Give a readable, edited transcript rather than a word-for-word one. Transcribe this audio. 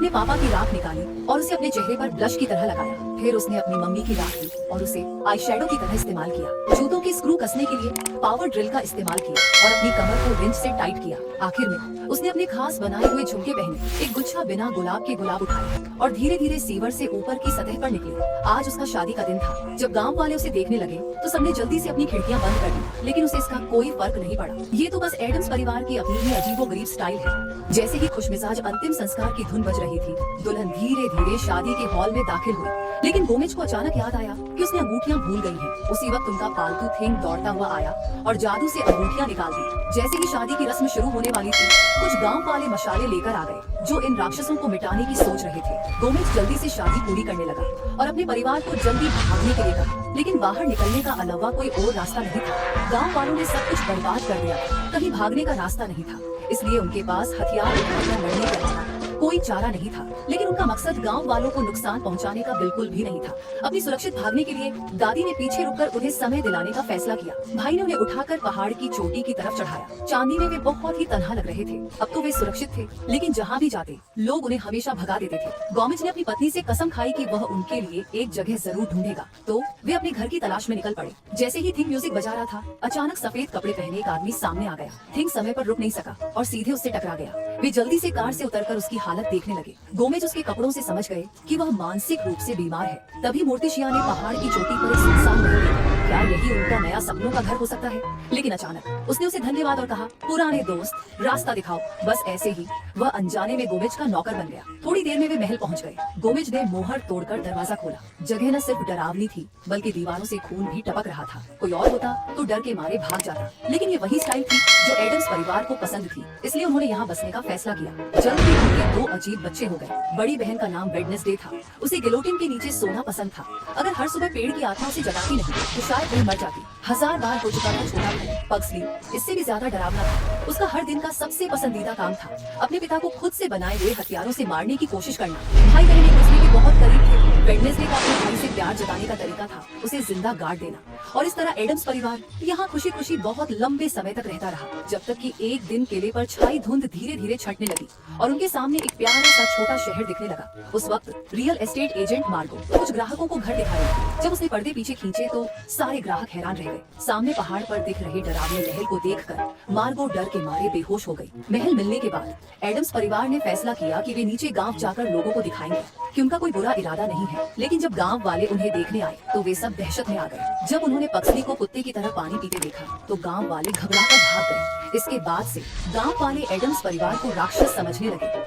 अपने पापा की राख निकाली और उसे अपने चेहरे पर ब्लश की तरह लगाया। फिर उसने अपनी मम्मी की राख ली और उसे आई शेडो की तरह इस्तेमाल किया। जूतों के स्क्रू कसने के लिए पावर ड्रिल का इस्तेमाल किया और अपनी कमर को रिंच से टाइट किया। आखिर में उसने अपने खास बनाए हुए झुमके पहने, एक गुच्छा बिना गुलाब के गुलाब उठाए और धीरे धीरे सीवर से ऊपर की सतह पर निकली। आज उसका शादी का दिन था। जब गांव वाले उसे देखने लगे तो सबने जल्दी से अपनी खिड़कियां बंद कर दी, लेकिन उसे इसका कोई फर्क नहीं पड़ा। ये तो बस एडम्स परिवार की अपनी ही अजीबोगरीब स्टाइल है। जैसे ही खुशमिजाज अंतिम संस्कार की धुन बज रही थी, दुल्हन धीरे धीरे शादी के हॉल में दाखिल हुई। लेकिन गोमेज को अचानक याद आया कि उसने अंगूठियां भूल गई हैं। उसी वक्त उनका पालतू थिंग दौड़ता हुआ आया और जादू से अंगूठियां निकाल दी। जैसे ही शादी की रस्म शुरू होने वाली थी, कुछ गांव वाले मशाले लेकर आ गए जो इन राक्षसों को मिटाने की सोच रहे थे। गोमेज जल्दी से शादी पूरी करने लगा और अपने परिवार को जल्दी भागने के लिए कहा, लेकिन बाहर निकलने का अलावा कोई और रास्ता नहीं था। गांव वालों ने सब कुछ बर्बाद कर दिया, कहीं भागने का रास्ता नहीं था, इसलिए उनके पास हथियार उठाकर लड़ने के अलावा कोई चारा नहीं था। लेकिन उनका मकसद गांव वालों को नुकसान पहुंचाने का बिल्कुल भी नहीं था। अपनी सुरक्षित भागने के लिए दादी ने पीछे रुककर उन्हें समय दिलाने का फैसला किया। भाई ने उन्हें उठाकर पहाड़ की चोटी की तरफ चढ़ाया। चांदी में वे बहुत ही तन्हा लग रहे थे। अब तो वे सुरक्षित थे, लेकिन जहाँ भी जाते लोग उन्हें हमेशा भगा देते थे। गोमेज ने अपनी पत्नी से कसम खाई कि वह उनके लिए एक जगह जरूर ढूंढेगा, तो वे अपने घर की तलाश में निकल पड़े। जैसे ही थिंग म्यूजिक बजा रहा था, अचानक सफेद कपड़े पहने एक आदमी सामने आ गया। थिंग समय पर रुक नहीं सका और सीधे उससे टकरा गया। वे जल्दी से कार से उतरकर उसकी हालत देखने लगे। गोमेज उसके कपड़ों से समझ गए कि वह मानसिक रूप से बीमार है। तभी मोर्टिशिया ने पहाड़ की चोटी पर एक सुनसान महल देखा। क्या यही उनका नया सपनों का घर हो सकता है? लेकिन अचानक उसने उसे धन्यवाद और कहा, पुराने दोस्त, रास्ता दिखाओ। बस ऐसे ही वह अनजाने में गोमेज का नौकर बन गया। थोड़ी देर में वे महल पहुंच गए। गोमेज ने मोहर तोड़कर दरवाजा खोला। जगह न सिर्फ डरावनी थी, बल्कि दीवारों से खून भी टपक रहा था। कोई और होता तो डर के मारे भाग जाता, लेकिन ये वही स्टाइल थी जो एडम्स परिवार को पसंद थी, इसलिए उन्होंने यहाँ बसने का फैसला किया। जल्द ही उनके दो अजीब बच्चे हो गए। बड़ी बहन का नाम वेडनेसडे था। उसे गिलोटिन के नीचे सोना पसंद था। अगर हर सुबह पेड़ की आत्मा उसे जगाती नहीं तो शायद वह मर जाती। 1000 बार हो चुका था छोटा भाई पग्सली, इससे भी ज्यादा डरावना था। उसका हर दिन का सबसे पसंदीदा काम था अपने पिता को खुद से बनाए हुए हथियारों से मारने की कोशिश करना। भाई बहन एक दूसरे के बहुत करीब थे। वेडनेसडे का अपने भाई से प्यार जताने का तरीका था उसे जिंदा गाड़ देना। और इस तरह एडम्स परिवार यहाँ खुशी खुशी बहुत लंबे समय तक रहता रहा, जब तक कि एक दिन किले पर छाई धुंध धीरे धीरे छटने लगी और उनके सामने एक प्यारा सा छोटा शहर दिखने लगा। उस वक्त रियल एस्टेट एजेंट मार्गो कुछ ग्राहकों को घर दिखा रही थी। जब उसने पर्दे पीछे खींचे तो सारे ग्राहक हैरान रह गए। सामने पहाड़ पर दिख रहे डरावने महल को देखकर मार्गो डर के मारे बेहोश हो गई। महल मिलने के बाद एडम्स परिवार ने फैसला किया कि वे नीचे गांव जाकर लोगों को दिखाएंगे कि उनका कोई बुरा इरादा नहीं है। लेकिन जब गांव वाले उन्हें देखने आए तो वे सब दहशत में आ गए। जब उन्होंने पक्सली को कुत्ते की तरह पानी पीते देखा तो गांव वाले घबराकर भाग गए। इसके बाद से गांव वाले एडम्स परिवार को राक्षस समझने लगे